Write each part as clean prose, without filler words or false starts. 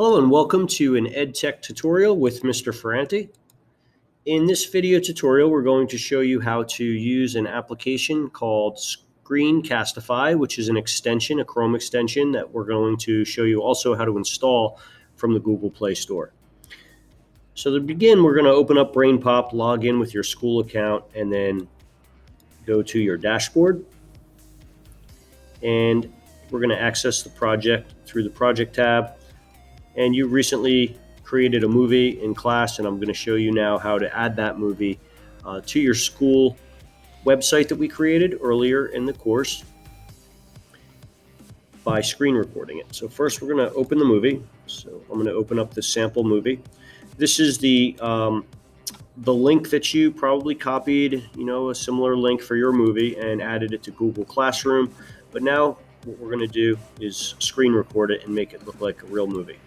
Hello and welcome to an EdTech tutorial with Mr. Ferranti. In this video tutorial, we're going to show you how to use an application called Screencastify, which is an extension, a Chrome extension that we're going to show you also how to install from the Google Play Store. So to begin, we're going to open up BrainPOP, log in with your school account, and then go to your dashboard. And we're going to access the project through the Project tab. And you recently created a movie in class, and I'm going to show you now how to add that movie to your school website that we created earlier in the course by screen recording it. So first we're going to open the movie. So I'm going to open up the sample movie. This is the link that you probably copied, a similar link for your movie and added it to Google Classroom. But now what we're going to do is screen record it and make it look like a real movie.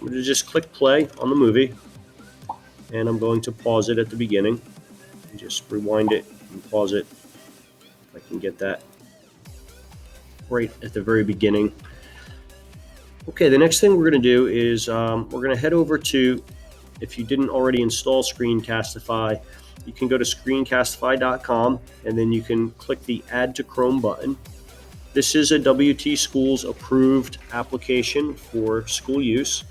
I'm going to just click play on the movie, and I'm going to pause it at the beginning. Just rewind it and pause it. If I can get that right at the very beginning. Okay, the next thing we're going to do is we're going to head over to, if you didn't already install Screencastify, you can go to screencastify.com, and then you can click the Add to Chrome button. This is a WT Schools approved application for school use.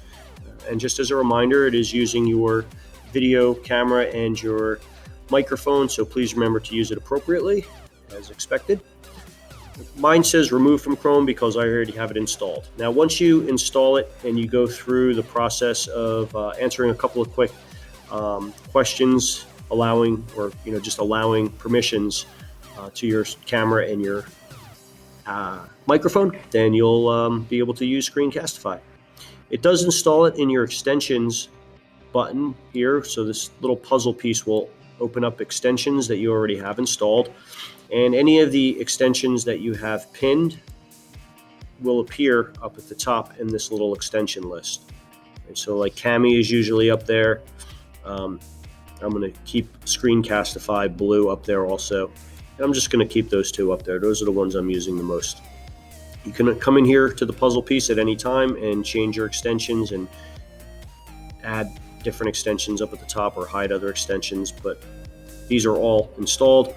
And just as a reminder, it is using your video camera and your microphone, so please remember to use it appropriately, as expected. Mine says remove from Chrome because I already have it installed. Now, once you install it and you go through the process of answering a couple of quick questions, allowing permissions to your camera and your microphone, then you'll be able to use Screencastify. It does install it in your extensions button here. So this little puzzle piece will open up extensions that you already have installed. And any of the extensions that you have pinned will appear up at the top in this little extension list. And so like Cami is usually up there. I'm going to keep Screencastify Blue up there also. And I'm just going to keep those two up there. Those are the ones I'm using the most. You can come in here to the puzzle piece at any time and change your extensions and add different extensions up at the top or hide other extensions, but these are all installed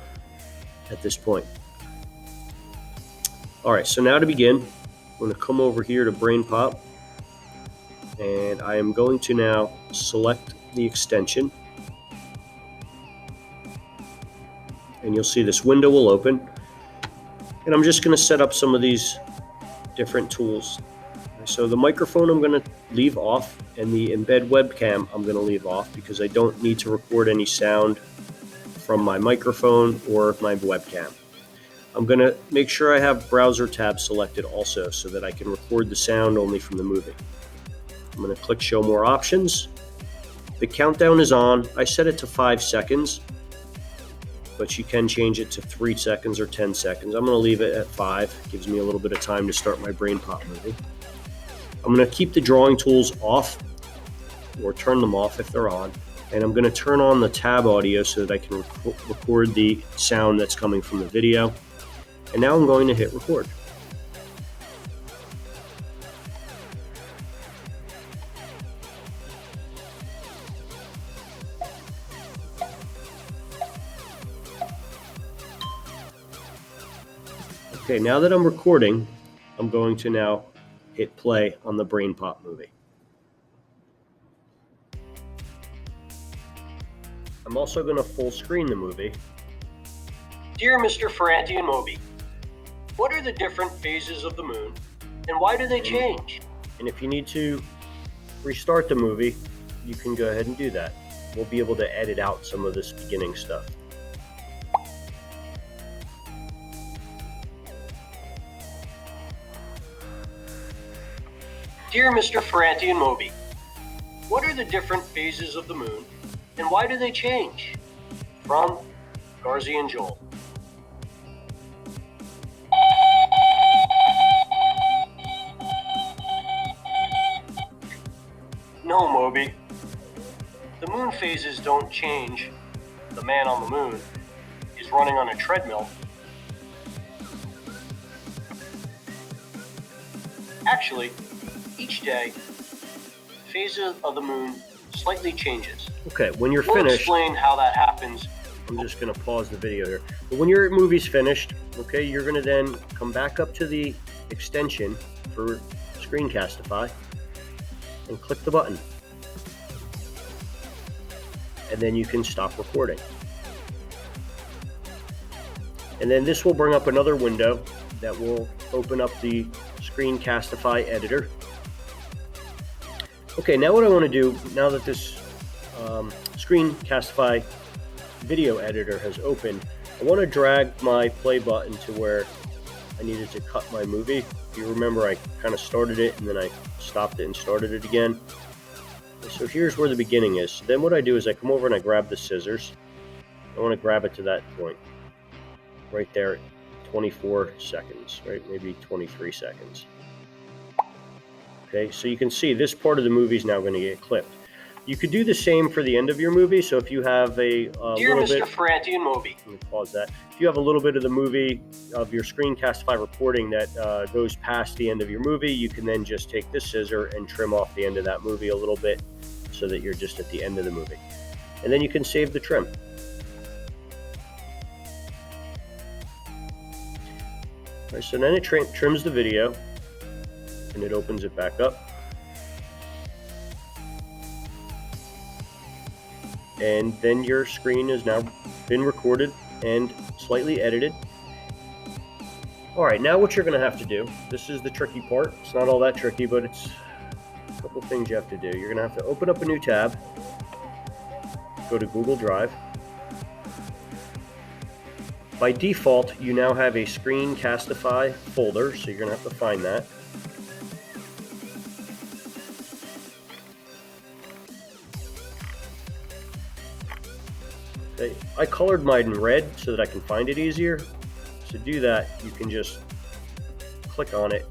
at this point. All right, so now to begin, I'm going to come over here to BrainPOP, and I am going to now select the extension, and you'll see this window will open, and I'm just going to set up some of these different tools. So the microphone I'm going to leave off, and the embed webcam I'm going to leave off because I don't need to record any sound from my microphone or my webcam. I'm going to make sure I have browser tab selected also so that I can record the sound only from the movie. I'm going to click show more options. The countdown is on. I set it to 5 seconds, but you can change it to 3 seconds or 10 seconds. I'm going to leave it at 5. Gives me a little bit of time to start my BrainPOP movie. I'm going to keep the drawing tools off or turn them off if they're on. And I'm going to turn on the tab audio so that I can record the sound that's coming from the video. And now I'm going to hit record. Okay, now that I'm recording, I'm going to now hit play on the BrainPOP movie. I'm also going to full screen the movie. Dear Mr. Ferranti and Moby, what are the different phases of the moon, and why do they change? And if you need to restart the movie, you can go ahead and do that. We'll be able to edit out some of this beginning stuff. Dear Mr. Ferranti and Moby, what are the different phases of the moon, and why do they change? From Garzi and Joel. No, Moby. The moon phases don't change. The man on the moon is running on a treadmill. Actually, each day phase of the moon slightly changes. Okay, when you're We'll finished, explain how that happens. I'm just going to pause the video here. But when your movie's finished, okay, you're going to then come back up to the extension for Screencastify and click the button. And then you can stop recording. And then this will bring up another window that will open up the Screencastify editor. Okay, now what I want to do, now that this Screencastify video editor has opened, I want to drag my play button to where I needed to cut my movie. If you remember, I kind of started it and then I stopped it and started it again. So here's where the beginning is. Then what I do is I come over and I grab the scissors. I want to grab it to that point right there at 24 seconds, right? Maybe 23 seconds. Okay, so you can see this part of the movie is now going to get clipped. You could do the same for the end of your movie. So if you have a Dear little Mr. bit, Ferranti and Moby, let me pause that. If you have a little bit of the movie of your Screencastify recording that goes past the end of your movie, you can then just take this scissor and trim off the end of that movie a little bit so that you're just at the end of the movie. And then you can save the trim. All right, so then it trims the video and it opens it back up. And then your screen has now been recorded and slightly edited. All right, now what you're going to have to do, this is the tricky part. It's not all that tricky, but it's a couple things you have to do. You're going to have to open up a new tab, go to Google Drive. By default, you now have a Screencastify folder, so you're going to have to find that. Okay. I colored mine in red so that I can find it easier. To do that, you can just click on it,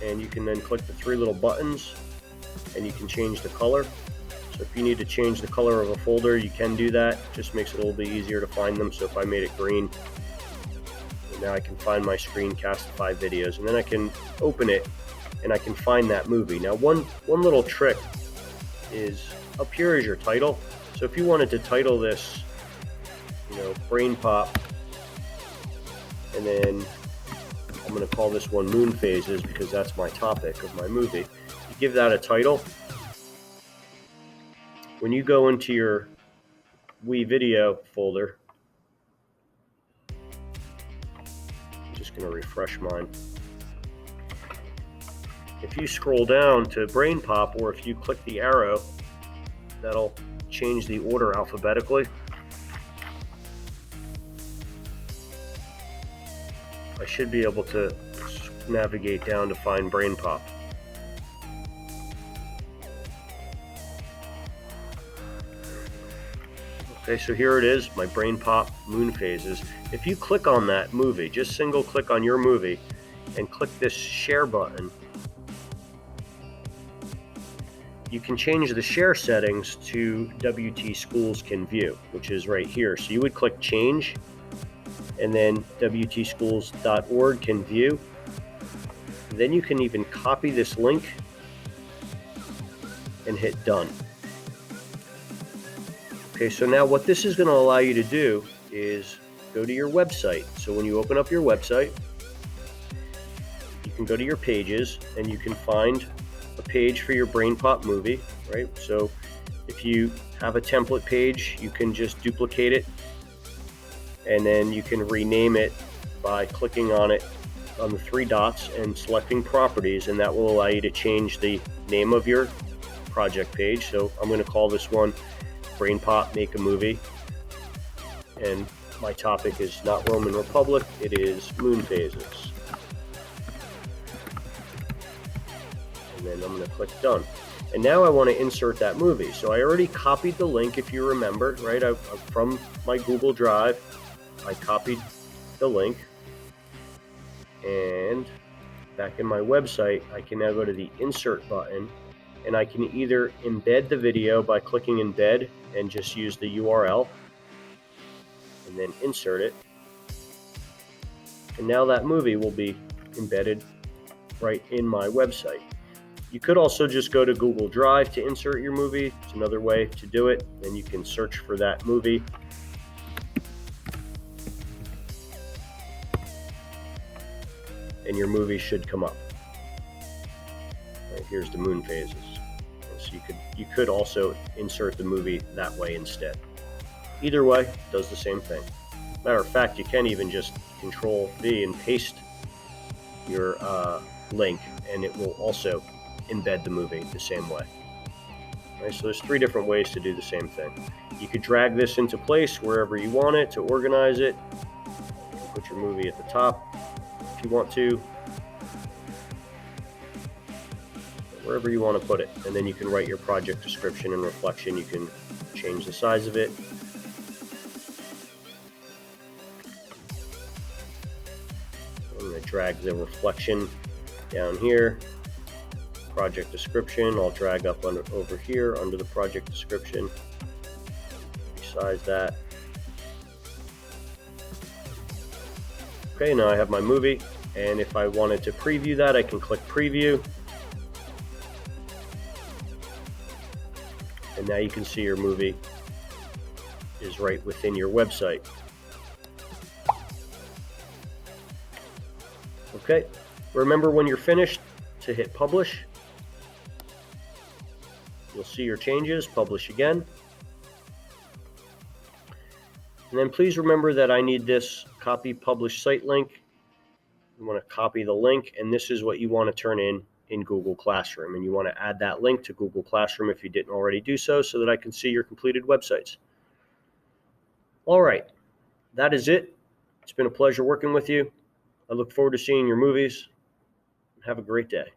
and you can then click the three little buttons, and you can change the color. So if you need to change the color of a folder, you can do that. It just makes it a little bit easier to find them. So if I made it green, now I can find my Screencastify videos, and then I can open it and I can find that movie. Now one little trick is up here is your title. So if you wanted to title this, BrainPOP, and then I'm going to call this one Moon Phases because that's my topic of my movie. You give that a title. When you go into your Wii Video folder, I'm just going to refresh mine. If you scroll down to BrainPOP, or if you click the arrow, that'll change the order alphabetically. I should be able to navigate down to find BrainPOP. Okay, so here it is, my BrainPOP Moon Phases. If you click on that movie, just single click on your movie and click this share button, you can change the share settings to WT Schools Can View, which is right here. So you would click change, and then WTschools.org can view. Then you can even copy this link and hit done. Okay, so now what this is going to allow you to do is go to your website. So when you open up your website, you can go to your pages and you can find a page for your BrainPOP movie, right? So if you have a template page, you can just duplicate it, and then you can rename it by clicking on it on the three dots and selecting properties, and that will allow you to change the name of your project page. So I'm going to call this one BrainPOP Make a Movie, and my topic is not Roman Republic, it is Moon Phases. And then I'm going to click done. And now I want to insert that movie. So I already copied the link, if you remember, right? From my Google Drive, I copied the link, and back in my website, I can now go to the insert button, and I can either embed the video by clicking embed and just use the URL and then insert it. And now that movie will be embedded right in my website. You could also just go to Google Drive to insert your movie. It's another way to do it. And you can search for that movie. And your movie should come up. Right, here's the moon phases. So you could also insert the movie that way instead. Either way, does the same thing. Matter of fact, you can even just Control V and paste your link, and it will also embed the movie the same way. Right, so there's 3 different ways to do the same thing. You could drag this into place wherever you want it to organize it. You can put your movie at the top if you want to, wherever you want to put it. And then you can write your project description and reflection. You can change the size of it. I'm going to drag the reflection down here. Project description, I'll drag up over here under the project description. Resize that. Okay, now I have my movie, and if I wanted to preview that, I can click preview. And now you can see your movie is right within your website. Okay, remember when you're finished to hit publish. You'll see your changes, publish again. And then please remember that I need this copy publish site link. You want to copy the link, and this is what you want to turn in Google Classroom. And you want to add that link to Google Classroom if you didn't already do so that I can see your completed websites. All right, that is it. It's been a pleasure working with you. I look forward to seeing your movies. Have a great day.